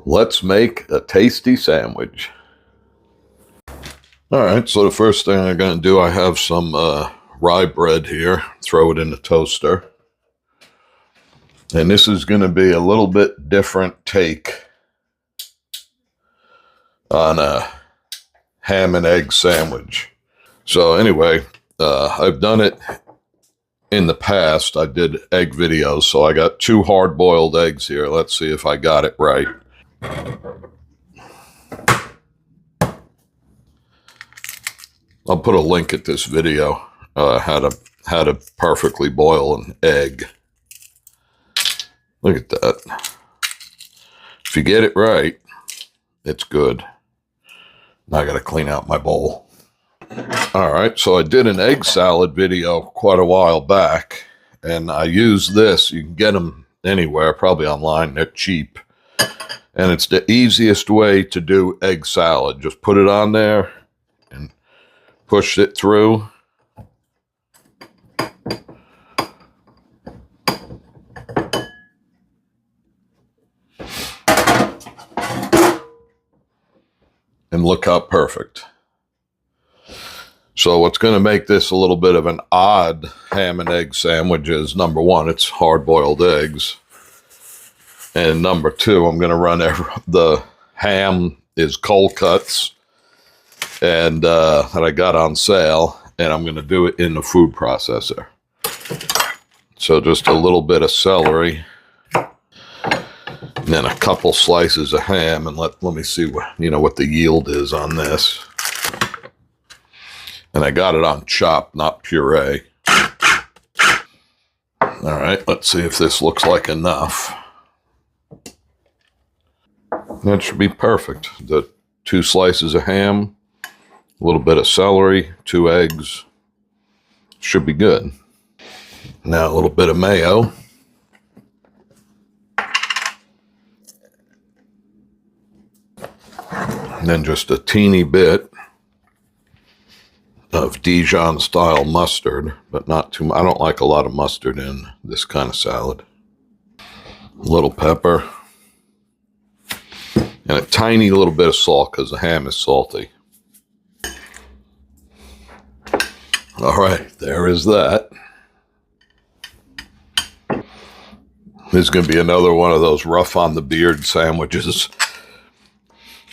Let's make a tasty sandwich. All right, so the first thing I'm going to do, I have some rye bread here. Throw it in the toaster. And this is going to be a little bit different take on a ham and egg sandwich. So anyway, I've done it in the past. I did egg videos, so I got 2 hard-boiled eggs here. Let's see if I got it right. I'll put a link at this video, how to perfectly boil an egg. Look at that. If you get it right, it's good. Now I got to clean out my bowl. All right, so I did an egg salad video quite a while back, and I used this. You can get them anywhere, probably online. They're cheap. And it's the easiest way to do egg salad. Just put it on there and push it through. And look how perfect. So what's going to make this a little bit of an odd ham and egg sandwich is, number 1, it's hard-boiled eggs. And number 2, I'm going to run the ham is cold cuts and that I got on sale, and I'm going to do it in the food processor. So just a little bit of celery, and then a couple slices of ham, and let me see what the yield is on this. And I got it on chopped, not puree. All right, let's see if this looks like enough. That should be perfect. The 2 slices of ham, a little bit of celery, 2 eggs. Should be good. Now a little bit of mayo. And then just a teeny bit of Dijon style mustard, but not too much. I don't like a lot of mustard in this kind of salad. A little pepper. And a tiny little bit of salt because the ham is salty. All right, there is that. This is going to be another one of those rough on the beard sandwiches.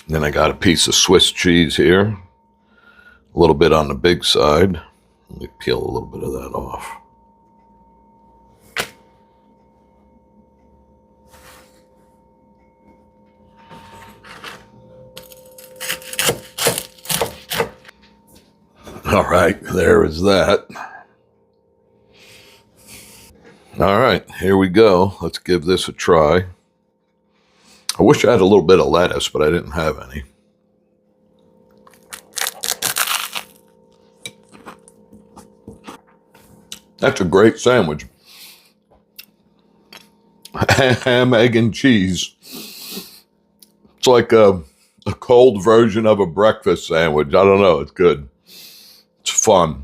Then I got a piece of Swiss cheese here. A little bit on the big side. Let me peel a little bit of that off. All right, there is that. All right, here we go. Let's give this a try. I wish I had a little bit of lettuce, but I didn't have any. That's a great sandwich. Ham, egg, and cheese. It's like a cold version of a breakfast sandwich. I don't know. It's good. It's fun.